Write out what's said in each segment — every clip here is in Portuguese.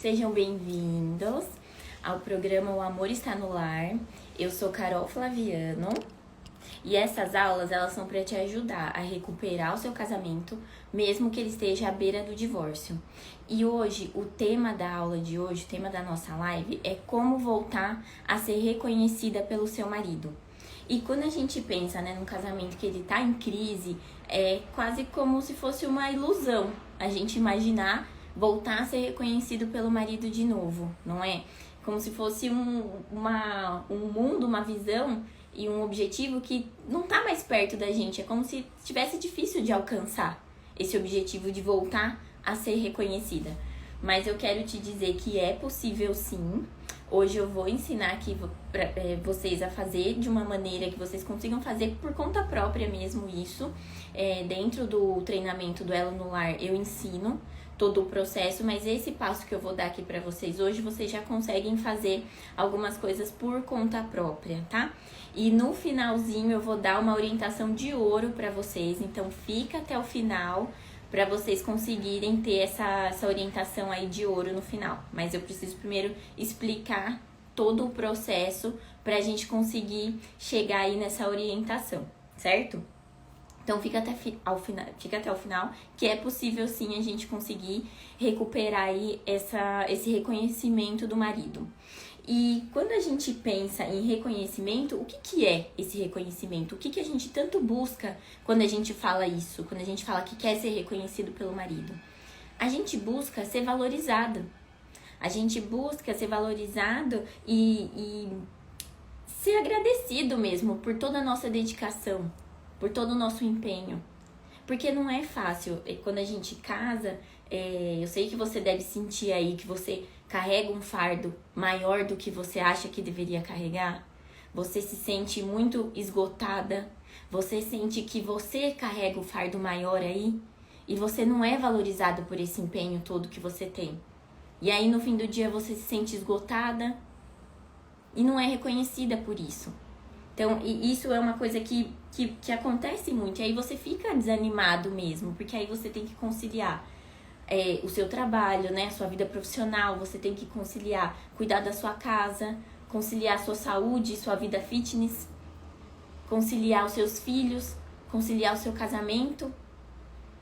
Sejam bem-vindos ao programa O Amor Está no Lar. Eu sou Carol Flaviano e essas aulas elas são para te ajudar a recuperar o seu casamento, mesmo que ele esteja à beira do divórcio. E hoje, o tema da aula de hoje, o tema da nossa live é como voltar a ser reconhecida pelo seu marido. E quando a gente pensa, num casamento que ele tá em crise, é quase como se fosse uma ilusão a gente imaginar voltar a ser reconhecido pelo marido de novo, não é? Como se fosse um mundo, uma visão e um objetivo que não tá mais perto da gente. É como se estivesse difícil de alcançar esse objetivo de voltar a ser reconhecida. Mas eu quero te dizer que é possível sim. Hoje eu vou ensinar aqui pra vocês a fazer de uma maneira que vocês consigam fazer por conta própria mesmo isso. Dentro do treinamento do Elo no Lar eu ensino todo o processo, mas esse passo que eu vou dar aqui pra vocês hoje, vocês já conseguem fazer algumas coisas por conta própria, tá? E no finalzinho eu vou dar uma orientação de ouro pra vocês, então fica até o final para vocês conseguirem ter essa orientação aí de ouro no final. Mas eu preciso primeiro explicar todo o processo para a gente conseguir chegar aí nessa orientação, certo? Então fica até o final, que é possível sim a gente conseguir recuperar aí esse reconhecimento do marido. E quando a gente pensa em reconhecimento, o que é esse reconhecimento? O que a gente tanto busca quando a gente fala isso? Quando a gente fala que quer ser reconhecido pelo marido? A gente busca ser valorizado. A gente busca ser valorizado e ser agradecido mesmo por toda a nossa dedicação, por todo o nosso empenho. Porque não é fácil. Quando a gente casa, eu sei que você deve sentir aí que você carrega um fardo maior do que você acha que deveria carregar. Você se sente muito esgotada. Você sente que você carrega o fardo maior aí e você não é valorizado por esse empenho todo que você tem. E aí no fim do dia você se sente esgotada e não é reconhecida por isso. Então, isso é uma coisa que acontece muito. E aí você fica desanimado mesmo, porque aí você tem que conciliar o seu trabalho, a sua vida profissional, você tem que conciliar, cuidar da sua casa, conciliar a sua saúde, sua vida fitness, conciliar os seus filhos, conciliar o seu casamento.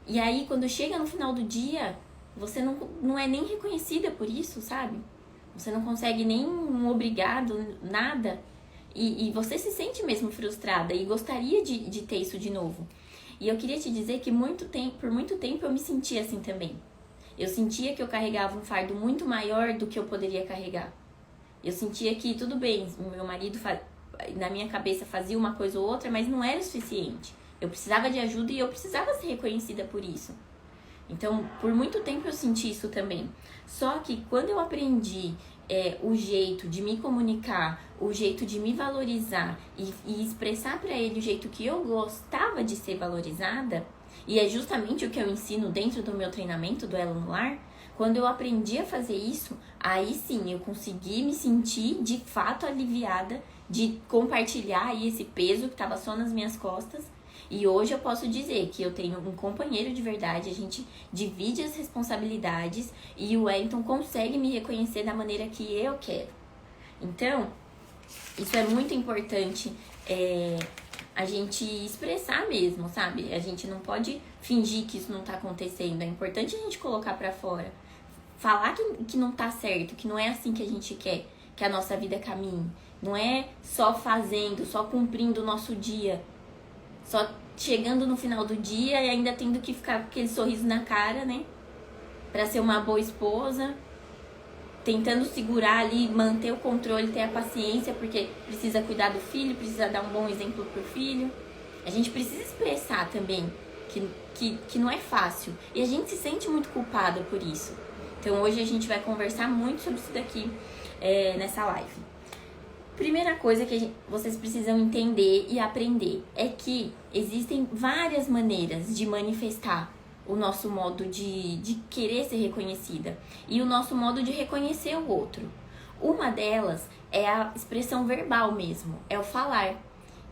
E aí, quando chega no final do dia, você não é nem reconhecida por isso, sabe? Você não consegue nem um obrigado, nada. E você se sente mesmo frustrada e gostaria de ter isso de novo. E eu queria te dizer que por muito tempo eu me sentia assim também. Eu sentia que eu carregava um fardo muito maior do que eu poderia carregar. Eu sentia que, tudo bem, o meu marido, na minha cabeça, fazia uma coisa ou outra, mas não era o suficiente. Eu precisava de ajuda e eu precisava ser reconhecida por isso. Então, por muito tempo eu senti isso também. Só que quando eu aprendi o jeito de me comunicar, o jeito de me valorizar e expressar para ele o jeito que eu gostava de ser valorizada, e é justamente o que eu ensino dentro do meu treinamento do Elo no Lar, quando eu aprendi a fazer isso, aí sim eu consegui me sentir de fato aliviada de compartilhar aí esse peso que estava só nas minhas costas. E hoje eu posso dizer que eu tenho um companheiro de verdade, a gente divide as responsabilidades e o Wellington consegue me reconhecer da maneira que eu quero. Então, isso é muito importante a gente expressar mesmo, sabe? A gente não pode fingir que isso não tá acontecendo, é importante a gente colocar pra fora. Falar que não tá certo, que não é assim que a gente quer que a nossa vida caminhe. Não é só fazendo, só cumprindo o nosso dia. Só chegando no final do dia e ainda tendo que ficar com aquele sorriso na cara, pra ser uma boa esposa. Tentando segurar ali, manter o controle, ter a paciência, porque precisa cuidar do filho, precisa dar um bom exemplo pro filho. A gente precisa expressar também que não é fácil. E a gente se sente muito culpada por isso. Então hoje a gente vai conversar muito sobre isso daqui nessa live. Primeira coisa que vocês precisam entender e aprender é que existem várias maneiras de manifestar o nosso modo de querer ser reconhecida e o nosso modo de reconhecer o outro. Uma delas é a expressão verbal mesmo, é o falar.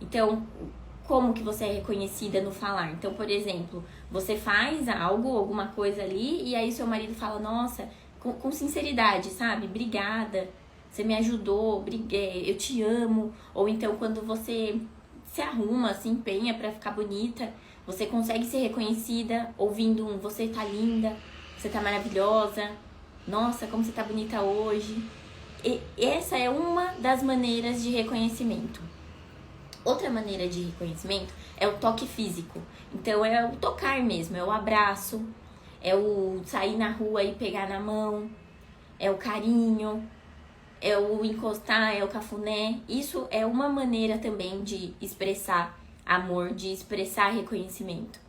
Então, como que você é reconhecida no falar? Então, por exemplo, você faz algo, alguma coisa ali, e aí seu marido fala, nossa, com sinceridade, sabe? Obrigada, você me ajudou, eu te amo. Ou então quando você se arruma, se empenha pra ficar bonita, você consegue ser reconhecida ouvindo um você tá linda, você tá maravilhosa, nossa, como você tá bonita hoje. E essa é uma das maneiras de reconhecimento. Outra maneira de reconhecimento é o toque físico. Então é o tocar mesmo, é o abraço, é o sair na rua e pegar na mão, é o carinho, é o encostar, é o cafuné. Isso é uma maneira também de expressar amor, de expressar reconhecimento.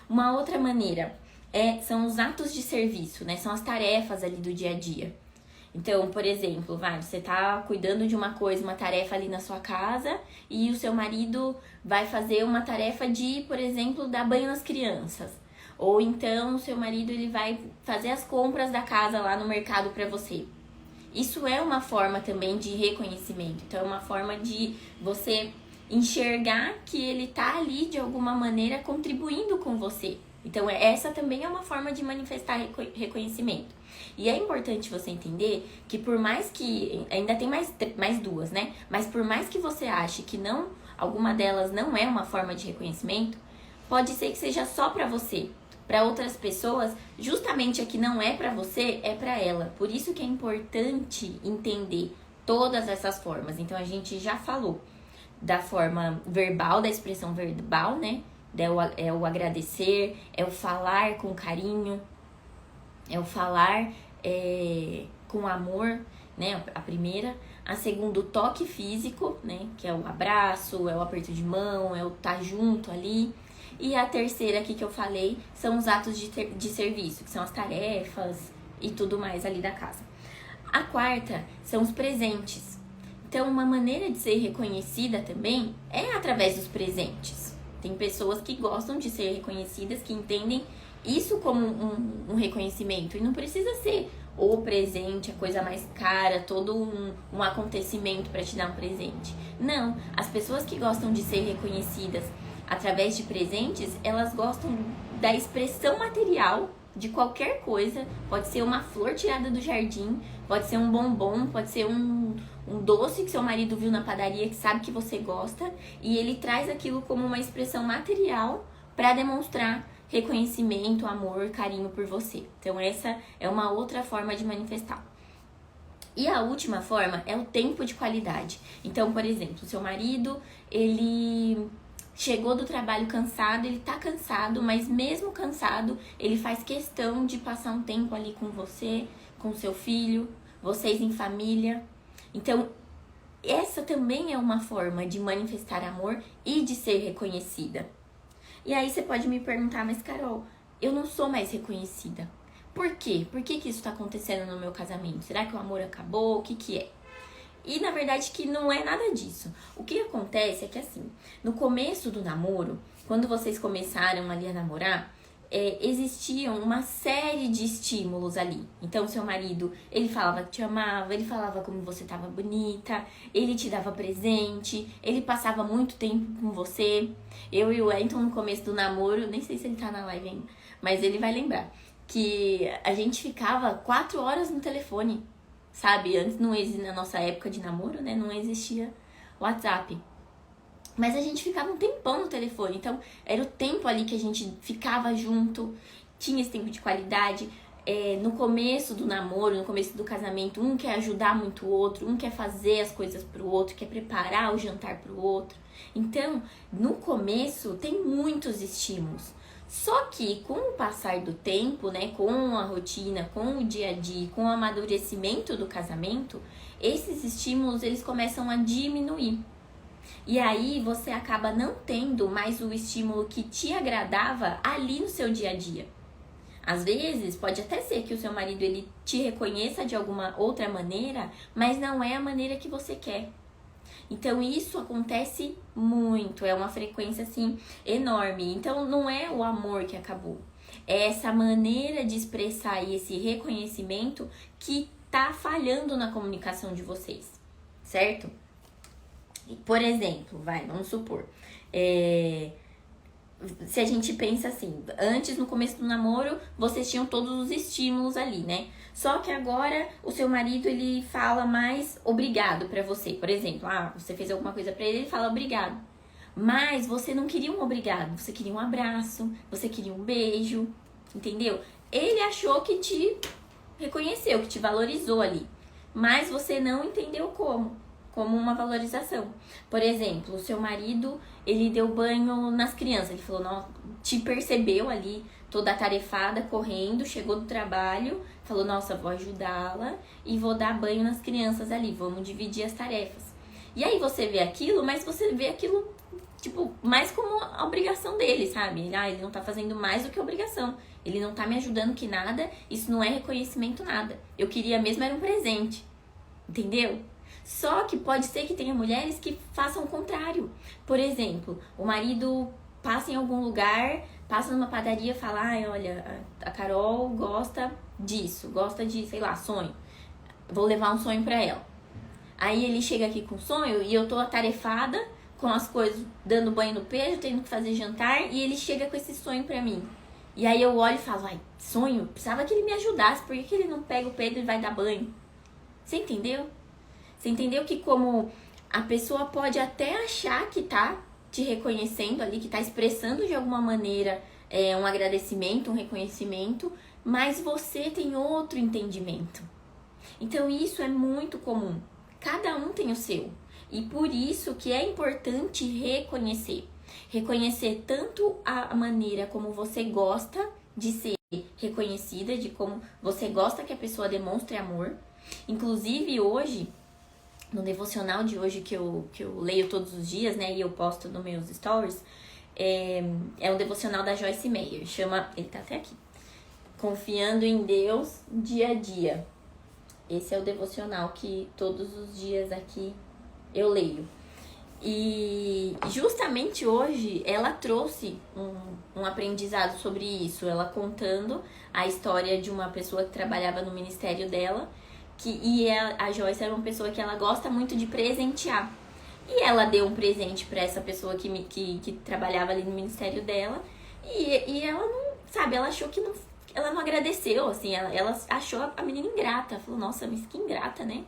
Uma outra maneira são os atos de serviço, né? São as tarefas ali do dia a dia. Então, por exemplo, você tá cuidando de uma coisa, uma tarefa ali na sua casa e o seu marido vai fazer uma tarefa de, por exemplo, dar banho nas crianças. Ou então o seu marido ele vai fazer as compras da casa lá no mercado para você. Isso é uma forma também de reconhecimento. Então, é uma forma de você enxergar que ele tá ali de alguma maneira contribuindo com você. Então, essa também é uma forma de manifestar reconhecimento. E é importante você entender que por mais que... Ainda tem mais duas, né? Mas por mais que você ache que alguma delas não é uma forma de reconhecimento, pode ser que seja só pra você. Para outras pessoas, justamente a que não é pra você, é pra ela. Por isso que é importante entender todas essas formas. Então, a gente já falou da forma verbal, da expressão verbal, né? É o agradecer, é o falar com carinho, é o falar com amor, né? A primeira. A segunda, o toque físico, né? Que é o abraço, é o aperto de mão, é o estar junto ali. E a terceira aqui que eu falei são os atos de serviço, que são as tarefas e tudo mais ali da casa. A quarta são os presentes. Então, uma maneira de ser reconhecida também é através dos presentes. Tem pessoas que gostam de ser reconhecidas, que entendem isso como um reconhecimento. E não precisa ser o presente, a coisa mais cara, todo um acontecimento para te dar um presente. Não, as pessoas que gostam de ser reconhecidas através de presentes, elas gostam da expressão material de qualquer coisa. Pode ser uma flor tirada do jardim, pode ser um bombom, pode ser um doce que seu marido viu na padaria que sabe que você gosta, e ele traz aquilo como uma expressão material para demonstrar reconhecimento, amor, carinho por você. Então essa é uma outra forma de manifestar. E a última forma é o tempo de qualidade. Então, por exemplo, seu marido, ele chegou do trabalho cansado, ele tá cansado, mas mesmo cansado, ele faz questão de passar um tempo ali com você, com seu filho, vocês em família. Então, essa também é uma forma de manifestar amor e de ser reconhecida. E aí você pode me perguntar, mas Carol, eu não sou mais reconhecida. Por quê? Por que isso tá acontecendo no meu casamento? Será que o amor acabou? O que é? E na verdade que não é nada disso. O que acontece é que assim, no começo do namoro, quando vocês começaram ali a namorar, existiam uma série de estímulos ali. Então, seu marido, ele falava que te amava, ele falava como você tava bonita, ele te dava presente, ele passava muito tempo com você. Eu e o Wellington, no começo do namoro, nem sei se ele tá na live ainda, mas ele vai lembrar, que a gente ficava 4 horas no telefone, sabe? Antes, na nossa época de namoro, né, não existia WhatsApp. Mas a gente ficava um tempão no telefone, então era o tempo ali que a gente ficava junto, tinha esse tempo de qualidade. No começo do namoro, no começo do casamento, um quer ajudar muito o outro, um quer fazer as coisas pro outro, quer preparar o jantar pro outro. Então, no começo, tem muitos estímulos. Só que com o passar do tempo, né, com a rotina, com o dia a dia, com o amadurecimento do casamento, esses estímulos eles começam a diminuir. E aí você acaba não tendo mais o estímulo que te agradava ali no seu dia a dia. Às vezes, pode até ser que o seu marido ele te reconheça de alguma outra maneira, mas não é a maneira que você quer. Então, isso acontece muito, é uma frequência, assim, enorme. Então, não é o amor que acabou. É essa maneira de expressar esse reconhecimento que tá falhando na comunicação de vocês, certo? Por exemplo, vamos supor, se a gente pensa assim, antes, no começo do namoro, vocês tinham todos os estímulos ali, né? Só que agora o seu marido, ele fala mais obrigado pra você. Por exemplo, você fez alguma coisa pra ele, ele fala obrigado. Mas você não queria um obrigado, você queria um abraço, você queria um beijo, entendeu? Ele achou que te reconheceu, que te valorizou ali. Mas você não entendeu como uma valorização. Por exemplo, o seu marido, ele deu banho nas crianças. Ele falou, não, te percebeu ali, toda atarefada, correndo, chegou do trabalho, falou, nossa, vou ajudá-la e vou dar banho nas crianças ali, vamos dividir as tarefas. E aí você vê aquilo, mas você vê aquilo, tipo, mais como a obrigação dele, sabe? Ele não tá fazendo mais do que obrigação. Ele não tá me ajudando que nada, isso não é reconhecimento nada. Eu queria mesmo era um presente, entendeu? Só que pode ser que tenha mulheres que façam o contrário. Por exemplo, o marido passa em algum lugar, passa numa padaria e fala, olha, a Carol gosta disso, gosta de, sei lá, sonho. Vou levar um sonho pra ela. Aí ele chega aqui com sonho e eu tô atarefada com as coisas, dando banho no peixe, tendo que fazer jantar, e ele chega com esse sonho pra mim. E aí eu olho e falo, sonho? Precisava que ele me ajudasse, por que ele não pega o Pedro e vai dar banho? Você entendeu? Você entendeu que como a pessoa pode até achar que tá te reconhecendo ali, que tá expressando de alguma maneira um agradecimento, um reconhecimento, mas você tem outro entendimento. Então isso é muito comum. Cada um tem o seu. E por isso que é importante reconhecer. Reconhecer tanto a maneira como você gosta de ser reconhecida, de como você gosta que a pessoa demonstre amor. Inclusive hoje, no devocional de hoje que eu leio todos os dias, né, e eu posto nos meus stories, é um devocional da Joyce Meyer, chama, ele tá até aqui, Confiando em Deus Dia a Dia. Esse é o devocional que todos os dias aqui eu leio. E justamente hoje ela trouxe um aprendizado sobre isso, ela contando a história de uma pessoa que trabalhava no ministério dela, a Joyce era uma pessoa que ela gosta muito de presentear. E ela deu um presente para essa pessoa que trabalhava ali no ministério dela. E ela não, sabe, ela achou que não, ela não agradeceu, assim, ela achou a menina ingrata. Falou, nossa, mas que ingrata, né?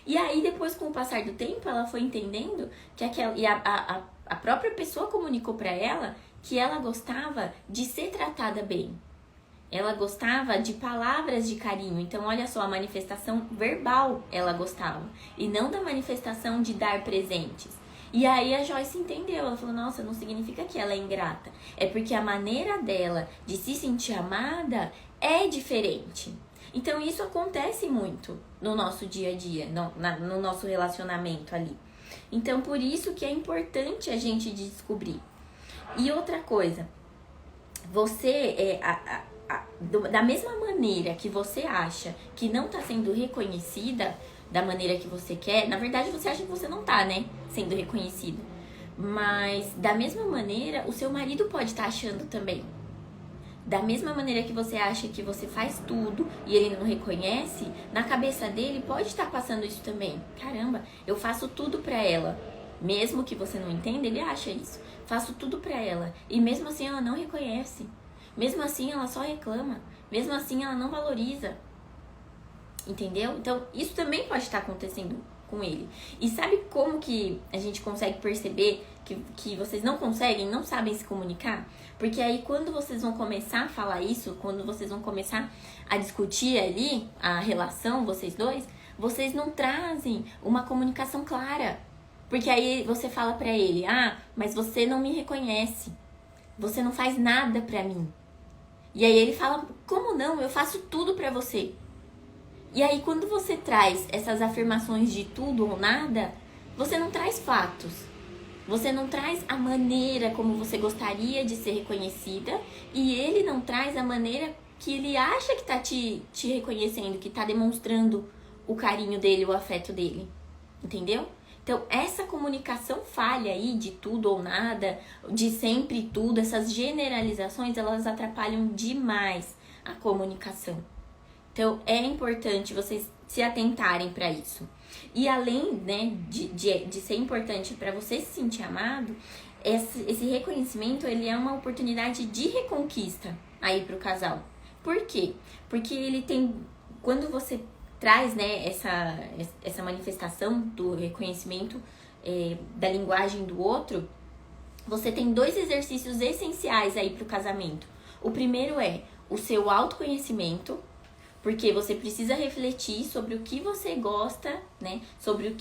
E aí, depois, com o passar do tempo, ela foi entendendo que a própria pessoa comunicou para ela que ela gostava de ser tratada bem. Ela gostava de palavras de carinho. Então, olha só, a manifestação verbal ela gostava. E não da manifestação de dar presentes. E aí a Joyce entendeu. Ela falou, nossa, não significa que ela é ingrata. É porque a maneira dela de se sentir amada é diferente. Então, isso acontece muito no nosso dia a dia, no nosso relacionamento ali. Então, por isso que é importante a gente descobrir. E outra coisa, você da mesma maneira que você acha que não está sendo reconhecida da maneira que você quer, na verdade você acha que você não tá, né, sendo reconhecida. Mas da mesma maneira, o seu marido pode estar achando também. Da mesma maneira que você acha que você faz tudo e ele não reconhece, na cabeça dele pode estar passando isso também. Caramba, eu faço tudo pra ela. Mesmo que você não entenda, ele acha isso. Faço tudo pra ela. E mesmo assim ela não reconhece. Mesmo assim ela só reclama. Mesmo assim ela não valoriza. Entendeu? Então isso também pode estar acontecendo com ele. E sabe como que a gente consegue perceber que vocês não sabem se comunicar? Porque aí quando vocês vão começar a falar isso, quando vocês vão começar a discutir ali a relação, vocês dois, vocês não trazem uma comunicação clara. Porque aí você fala pra ele, mas você não me reconhece. Você não faz nada pra mim. E aí ele fala, como não? Eu faço tudo pra você. E aí quando você traz essas afirmações de tudo ou nada, você não traz fatos. Você não traz a maneira como você gostaria de ser reconhecida e ele não traz a maneira que ele acha que tá te reconhecendo, que tá demonstrando o carinho dele, o afeto dele. Entendeu? Então, essa comunicação falha aí de tudo ou nada, de sempre e tudo, essas generalizações, elas atrapalham demais a comunicação. Então, é importante vocês se atentarem para isso. E além, né, de ser importante para você se sentir amado, esse reconhecimento, ele é uma oportunidade de reconquista aí pro casal. Por quê? Porque ele tem, quando você traz, né, essa manifestação do reconhecimento da linguagem do outro, você tem 2 exercícios essenciais aí pro casamento. O primeiro é o seu autoconhecimento, porque você precisa refletir sobre o que você gosta, né? Sobre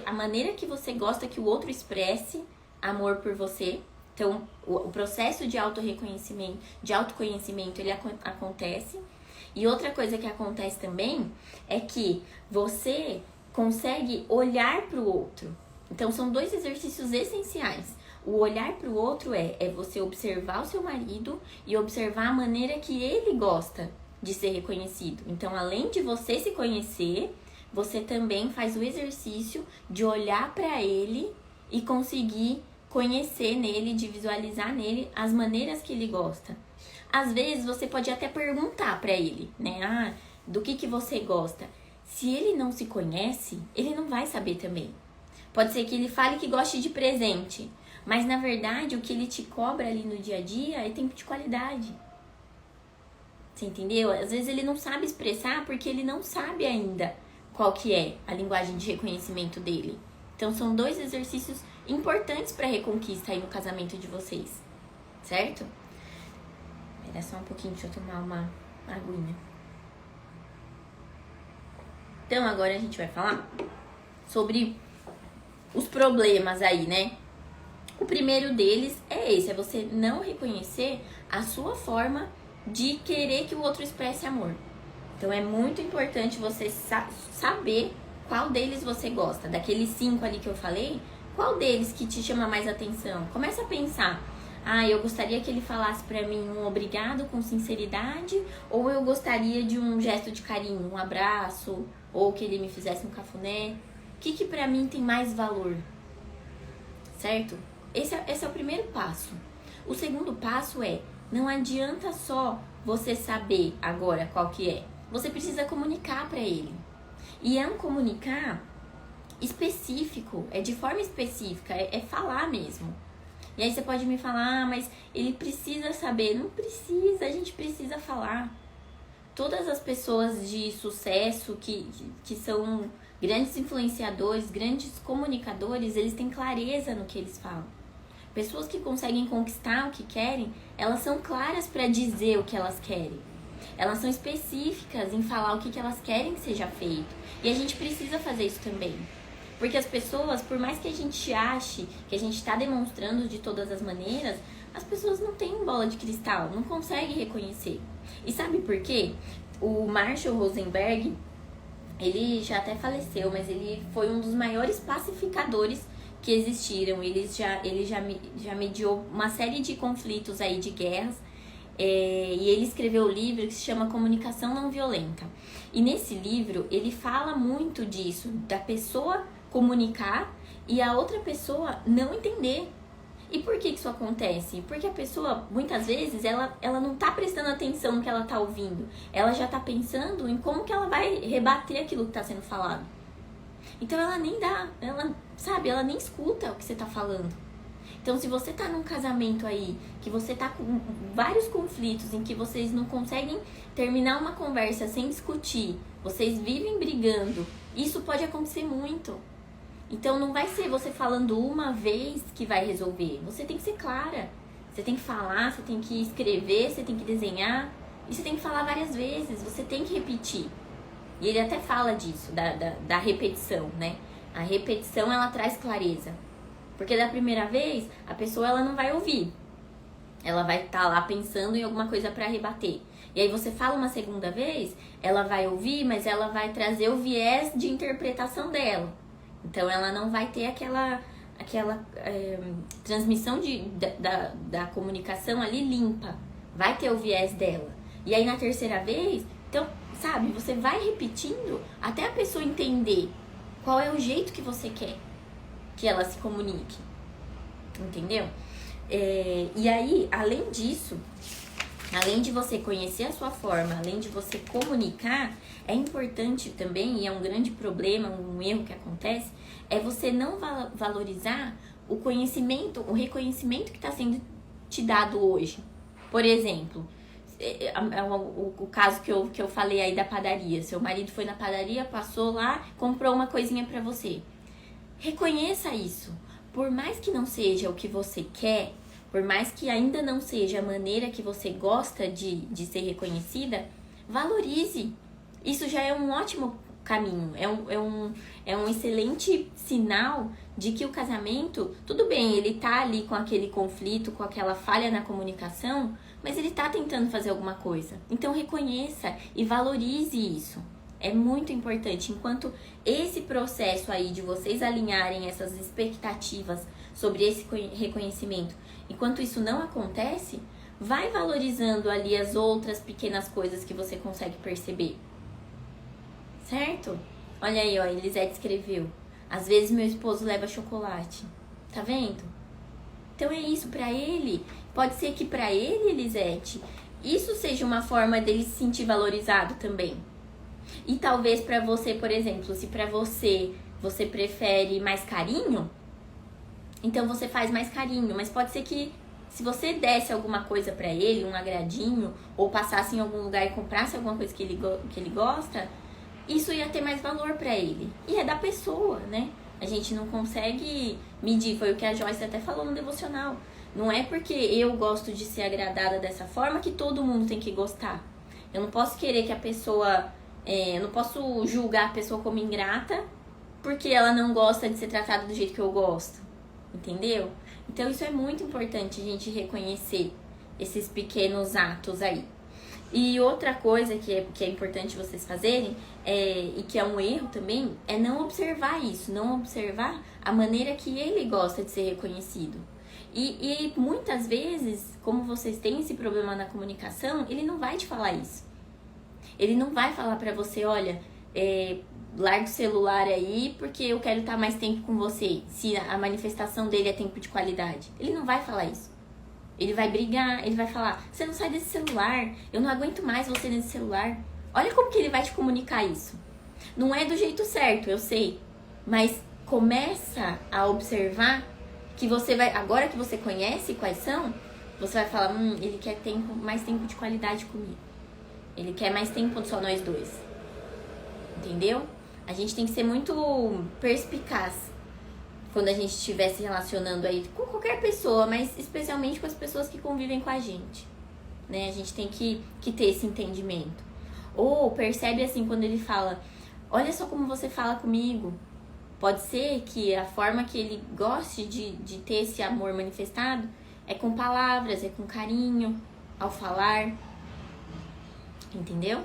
a maneira que você gosta que o outro expresse amor por você. Então, o processo de autoconhecimento, ele acontece. E outra coisa que acontece também é que você consegue olhar para o outro. Então, são 2 exercícios essenciais. O olhar para o outro é você observar o seu marido e observar a maneira que ele gosta de ser reconhecido. Então, além de você se conhecer, você também faz o exercício de olhar para ele e conseguir conhecer nele, de visualizar nele as maneiras que ele gosta. Às vezes, você pode até perguntar para ele, né? Do que você gosta? Se ele não se conhece, ele não vai saber também. Pode ser que ele fale que goste de presente, mas na verdade o que ele te cobra ali no dia a dia é tempo de qualidade. Você entendeu? Às vezes ele não sabe expressar porque ele não sabe ainda qual que é a linguagem de reconhecimento dele. Então são 2 exercícios importantes para a reconquista aí no casamento de vocês, certo? Espera só um pouquinho, deixa eu tomar uma aguinha. Então agora a gente vai falar sobre os problemas aí, né? O primeiro deles é esse, é você não reconhecer a sua forma de querer que o outro expresse amor. Então é muito importante você saber qual deles você gosta. Daqueles 5 ali que eu falei, qual deles que te chama mais atenção? Começa a pensar. Eu gostaria que ele falasse pra mim um obrigado com sinceridade, ou eu gostaria de um gesto de carinho, um abraço, ou que ele me fizesse um cafuné. O que pra mim tem mais valor? Certo? Esse é o primeiro passo. O segundo passo é, não adianta só você saber agora qual que é. Você precisa comunicar para ele. E é um comunicar específico, é de forma específica, é falar mesmo. E aí você pode me falar, mas ele precisa saber. Não precisa, a gente precisa falar. Todas as pessoas de sucesso que são grandes influenciadores, grandes comunicadores, eles têm clareza no que eles falam. Pessoas que conseguem conquistar o que querem, elas são claras para dizer o que elas querem. Elas são específicas em falar o que elas querem que seja feito. E a gente precisa fazer isso também. Porque as pessoas, por mais que a gente ache que a gente está demonstrando de todas as maneiras, as pessoas não têm bola de cristal, não conseguem reconhecer. E sabe por quê? O Marshall Rosenberg, ele já até faleceu, mas ele foi um dos maiores pacificadores que existiram. Ele já mediou uma série de conflitos aí, de guerras, e ele escreveu um livro que se chama Comunicação Não Violenta. E nesse livro ele fala muito disso, da pessoa comunicar e a outra pessoa não entender. E por que isso acontece? Porque a pessoa, muitas vezes, ela não tá prestando atenção no que ela tá ouvindo. Ela já tá pensando em como que ela vai rebater aquilo que tá sendo falado. Então ela nem dá, ela nem escuta o que você tá falando. Então se você tá num casamento aí, que você tá com vários conflitos, em que vocês não conseguem terminar uma conversa sem discutir, vocês vivem brigando, isso pode acontecer muito. Então não vai ser você falando uma vez que vai resolver. Você tem que ser clara. Você tem que falar, você tem que escrever, você tem que desenhar. E você tem que falar várias vezes, você tem que repetir. E ele até fala disso, da repetição, né? A repetição, ela traz clareza. Porque da primeira vez, a pessoa ela não vai ouvir. Ela vai estar lá pensando em alguma coisa para rebater. E aí você fala uma segunda vez, ela vai ouvir, mas ela vai trazer o viés de interpretação dela. Então ela não vai ter aquela transmissão da comunicação ali limpa. Vai ter o viés dela. E aí na terceira vez, então, sabe, você vai repetindo até a pessoa entender qual é o jeito que você quer que ela se comunique. Entendeu? E aí, além disso, além de você conhecer a sua forma, além de você comunicar, é importante também, e é um grande problema, um erro que acontece, é você não valorizar o conhecimento, o reconhecimento que está sendo te dado hoje. Por exemplo, o caso que eu falei aí da padaria. Seu marido foi na padaria, passou lá, comprou uma coisinha pra você. Reconheça isso. Por mais que não seja o que você quer, por mais que ainda não seja a maneira que você gosta de ser reconhecida, valorize. Isso já é um ótimo caminho, é um excelente sinal de que o casamento, tudo bem, ele tá ali com aquele conflito, com aquela falha na comunicação, mas ele tá tentando fazer alguma coisa. Então reconheça e valorize isso. É muito importante. Enquanto esse processo aí de vocês alinharem essas expectativas sobre esse reconhecimento, enquanto isso não acontece, vai valorizando ali as outras pequenas coisas que você consegue perceber. Certo? Olha aí, ó, Elisete escreveu. Às vezes meu esposo leva chocolate. Tá vendo? Então é isso, pra ele. Pode ser que pra ele, Elisete, isso seja uma forma dele se sentir valorizado também. E talvez pra você, por exemplo, se pra você prefere mais carinho, então você faz mais carinho. Mas pode ser que se você desse alguma coisa pra ele, um agradinho, ou passasse em algum lugar e comprasse alguma coisa que ele gosta, isso ia ter mais valor pra ele. E é da pessoa, né? A gente não consegue medir, foi o que a Joyce até falou no devocional. Não é porque eu gosto de ser agradada dessa forma que todo mundo tem que gostar. Eu não posso querer que a pessoa... eu não posso julgar a pessoa como ingrata porque ela não gosta de ser tratada do jeito que eu gosto. Entendeu? Então isso é muito importante a gente reconhecer esses pequenos atos aí. E outra coisa que é importante vocês fazerem, e que é um erro também, é não observar isso, não observar a maneira que ele gosta de ser reconhecido. E muitas vezes, como vocês têm esse problema na comunicação, ele não vai te falar isso. Ele não vai falar pra você, olha, larga o celular aí porque eu quero estar mais tempo com você, se a manifestação dele é tempo de qualidade. Ele não vai falar isso. Ele vai brigar, ele vai falar, você não sai desse celular, eu não aguento mais você nesse celular. Olha como que ele vai te comunicar isso. Não é do jeito certo, eu sei, mas começa a observar que você vai, agora que você conhece quais são, você vai falar, ele quer mais tempo de qualidade comigo. Ele quer mais tempo só nós dois. Entendeu? A gente tem que ser muito perspicaz quando a gente estiver se relacionando aí com qualquer pessoa, mas especialmente com as pessoas que convivem com a gente, né? A gente tem que ter esse entendimento. Ou percebe assim quando ele fala, olha só como você fala comigo. Pode ser que a forma que ele goste de ter esse amor manifestado é com palavras, é com carinho, ao falar. Entendeu?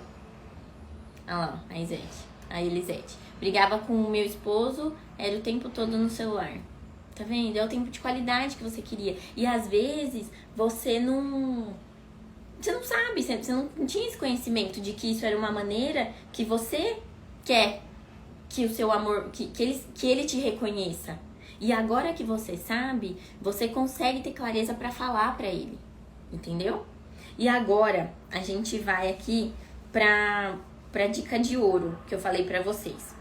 Olha lá, a Elisete. Brigava com o meu esposo, era o tempo todo no celular. Tá vendo? É o tempo de qualidade que você queria. E às vezes você não sabe, você não tinha esse conhecimento de que isso era uma maneira que você quer que o seu amor, que ele te reconheça. E agora que você sabe, você consegue ter clareza pra falar pra ele. Entendeu? E agora a gente vai aqui pra dica de ouro que eu falei pra vocês.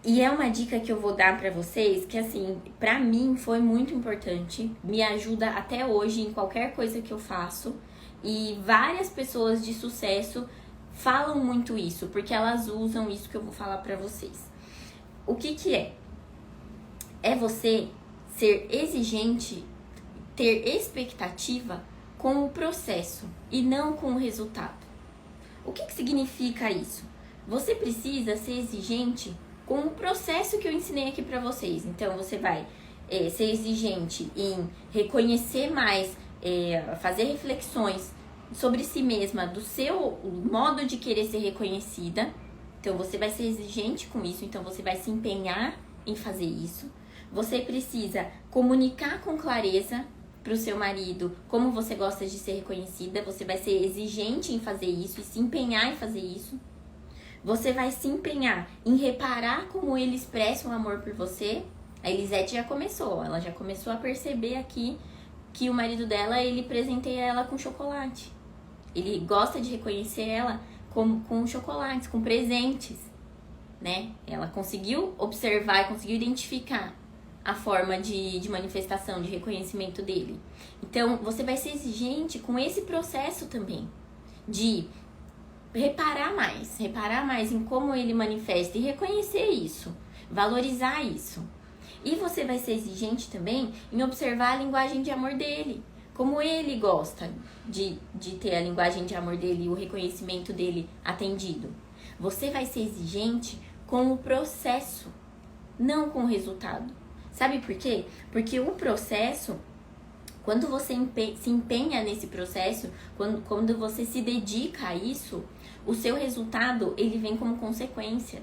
E é uma dica que eu vou dar pra vocês que, assim, pra mim foi muito importante. Me ajuda até hoje em qualquer coisa que eu faço. E várias pessoas de sucesso falam muito isso, porque elas usam isso que eu vou falar pra vocês. O que é? É você ser exigente, ter expectativa com o processo e não com o resultado. O que significa isso? Você precisa ser exigente com o processo que eu ensinei aqui pra vocês. Então, você vai ser exigente em reconhecer mais, fazer reflexões sobre si mesma, do seu modo de querer ser reconhecida. Então, você vai ser exigente com isso, então você vai se empenhar em fazer isso. Você precisa comunicar com clareza pro seu marido como você gosta de ser reconhecida. Você vai ser exigente em fazer isso e se empenhar em fazer isso. Você vai se empenhar em reparar como ele expressa o amor por você. A Elisete já começou, ela já começou a perceber aqui que o marido dela, ele presenteia ela com chocolate. Ele gosta de reconhecer ela com chocolates, com presentes, né? Ela conseguiu observar, conseguiu identificar. a forma de manifestação, de reconhecimento dele. Então, você vai ser exigente com esse processo também, de reparar mais em como ele manifesta e reconhecer isso, valorizar isso. E você vai ser exigente também em observar a linguagem de amor dele, como ele gosta de ter a linguagem de amor dele e o reconhecimento dele atendido. Você vai ser exigente com o processo, não com o resultado. Sabe por quê? Porque o processo, quando você se empenha nesse processo, quando você se dedica a isso, o seu resultado, ele vem como consequência.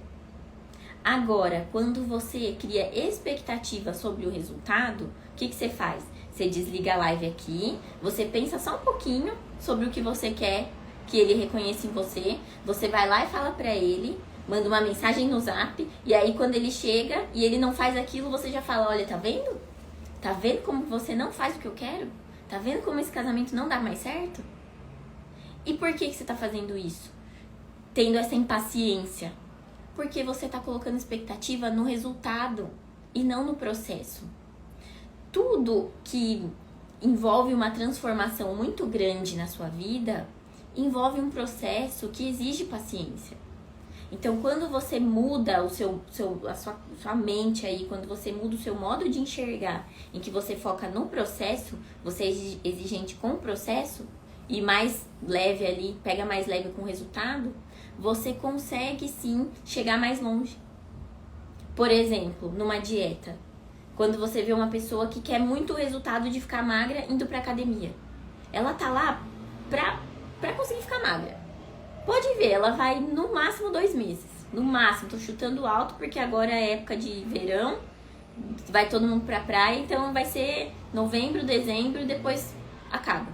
Agora, quando você cria expectativa sobre o resultado, o que você faz? Você desliga a live aqui, você pensa só um pouquinho sobre o que você quer que ele reconheça em você, você vai lá e fala pra ele, manda uma mensagem no Zap, e aí quando ele chega e ele não faz aquilo, você já fala, olha, tá vendo? Tá vendo como você não faz o que eu quero? Tá vendo como esse casamento não dá mais certo? E por que você tá fazendo isso? Tendo essa impaciência? Porque você tá colocando expectativa no resultado e não no processo. Tudo que envolve uma transformação muito grande na sua vida, envolve um processo que exige paciência. Então, quando você muda a sua mente aí, quando você muda o seu modo de enxergar, em que você foca no processo, você é exigente com o processo e mais leve ali, pega mais leve com o resultado, você consegue sim chegar mais longe. Por exemplo, numa dieta, quando você vê uma pessoa que quer muito o resultado de ficar magra indo pra academia, ela tá lá pra conseguir ficar magra. Pode ver, ela vai no máximo 2 meses. No máximo, tô chutando alto porque agora é época de verão, vai todo mundo pra praia, então vai ser novembro, dezembro, depois acaba.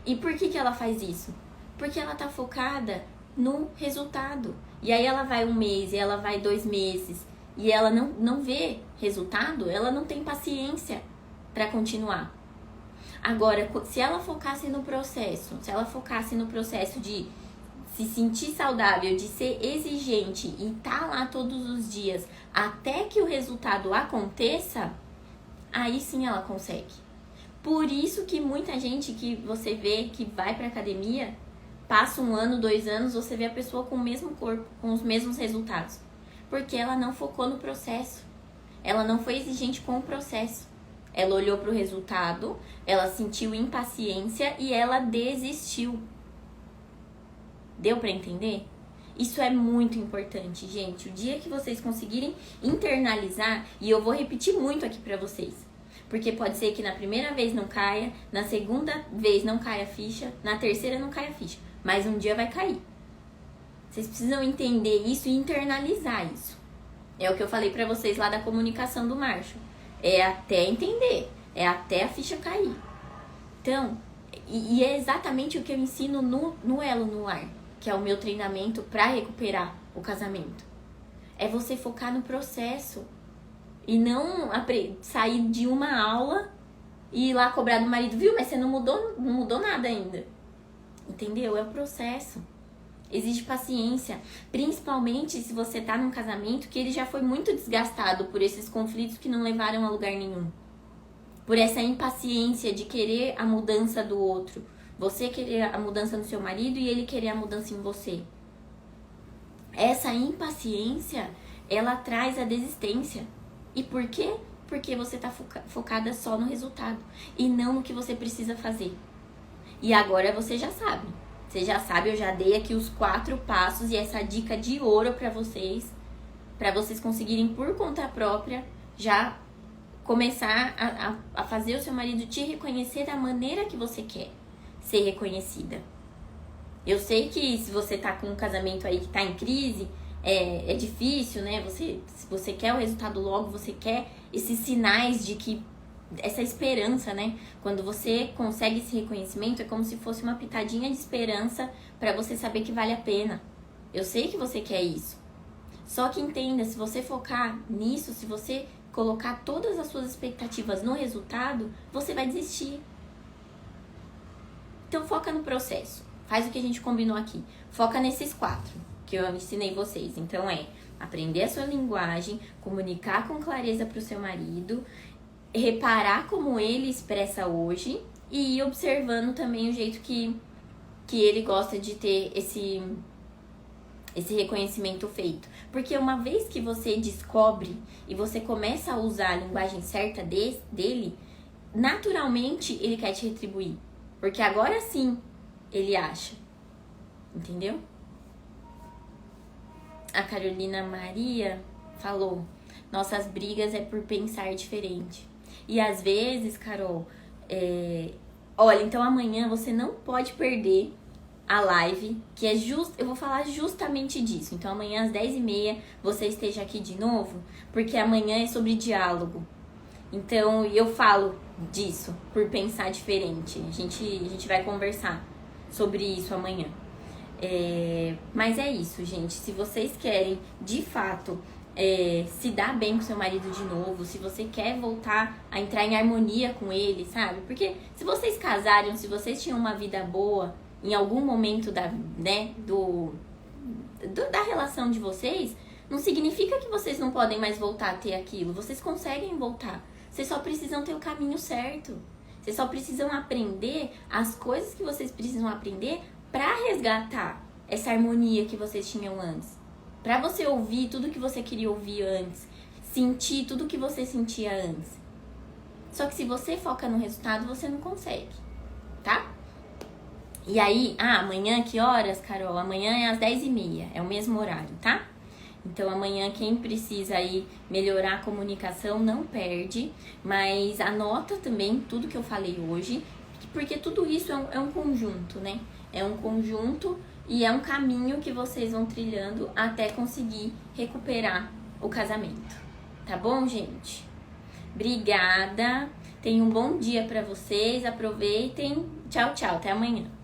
E por que ela faz isso? Porque ela tá focada no resultado. E aí ela vai 1 mês, e ela vai 2 meses, e ela não vê resultado, ela não tem paciência pra continuar. Agora, se ela focasse no processo, de se sentir saudável, de ser exigente e estar lá todos os dias até que o resultado aconteça, aí sim ela consegue. Por isso que muita gente que você vê que vai pra academia, passa 1 ano, 2 anos, você vê a pessoa com o mesmo corpo, com os mesmos resultados. Porque ela não focou no processo. Ela não foi exigente com o processo. Ela olhou para o resultado, ela sentiu impaciência e ela desistiu. Deu para entender? Isso é muito importante, gente. O dia que vocês conseguirem internalizar, e eu vou repetir muito aqui para vocês, porque pode ser que na primeira vez não caia, na segunda vez não caia a ficha, na terceira não caia a ficha, mas um dia vai cair. Vocês precisam entender isso e internalizar isso. É o que eu falei para vocês lá da comunicação do Marshall. É até entender, é até a ficha cair. Então, e é exatamente o que eu ensino no Elo no Lar, que é o meu treinamento para recuperar o casamento. É você focar no processo e não sair de uma aula e ir lá cobrar do marido, viu? Mas você não mudou nada ainda. Entendeu? É o processo. Exige paciência, principalmente se você tá num casamento que ele já foi muito desgastado por esses conflitos que não levaram a lugar nenhum. Por essa impaciência de querer a mudança do outro. Você querer a mudança no seu marido e ele querer a mudança em você. Essa impaciência, ela traz a desistência. E por quê? Porque você tá focada só no resultado e não no que você precisa fazer. E agora você já sabe. Você já sabe, eu já dei aqui os 4 passos e essa dica de ouro para vocês conseguirem por conta própria já começar a fazer o seu marido te reconhecer da maneira que você quer ser reconhecida. Eu sei que se você tá com um casamento aí que tá em crise, é difícil, né? Se você quer o resultado logo, você quer esses sinais de que essa esperança, né? Quando você consegue esse reconhecimento, é como se fosse uma pitadinha de esperança pra você saber que vale a pena. Eu sei que você quer isso. Só que entenda, se você focar nisso, se você colocar todas as suas expectativas no resultado, você vai desistir. Então foca no processo. Faz o que a gente combinou aqui. Foca nesses 4. que eu ensinei vocês. Então aprender a sua linguagem, comunicar com clareza pro seu marido, reparar como ele expressa hoje e ir observando também o jeito que ele gosta de ter esse reconhecimento feito. Porque uma vez que você descobre e você começa a usar a linguagem certa dele, naturalmente ele quer te retribuir. Porque agora sim ele acha. Entendeu? A Carolina Maria falou: nossas brigas é por pensar diferente. E às vezes, Carol, olha, então amanhã você não pode perder a live, que é eu vou falar justamente disso. Então amanhã às 10h30 você esteja aqui de novo, porque amanhã é sobre diálogo. Então eu falo disso, por pensar diferente. A gente vai conversar sobre isso amanhã. Mas é isso, gente. Se vocês querem, de fato, se dar bem com seu marido de novo, se você quer voltar a entrar em harmonia com ele, sabe? Porque se vocês casaram, se vocês tinham uma vida boa em algum momento da relação de vocês, não significa que vocês não podem mais voltar a ter aquilo. Vocês conseguem voltar. Vocês só precisam ter o caminho certo. Vocês só precisam aprender as coisas que vocês precisam aprender pra resgatar essa harmonia que vocês tinham antes. Pra você ouvir tudo que você queria ouvir antes. Sentir tudo que você sentia antes. Só que se você foca no resultado, você não consegue. Tá? E aí, amanhã que horas, Carol? Amanhã é às 10h30, é o mesmo horário, tá? Então amanhã quem precisa aí melhorar a comunicação não perde, mas anota também tudo que eu falei hoje, porque tudo isso é um conjunto, né? É um conjunto e é um caminho que vocês vão trilhando até conseguir recuperar o casamento. Tá bom, gente? Obrigada, tenham um bom dia pra vocês, aproveitem. Tchau, tchau, até amanhã.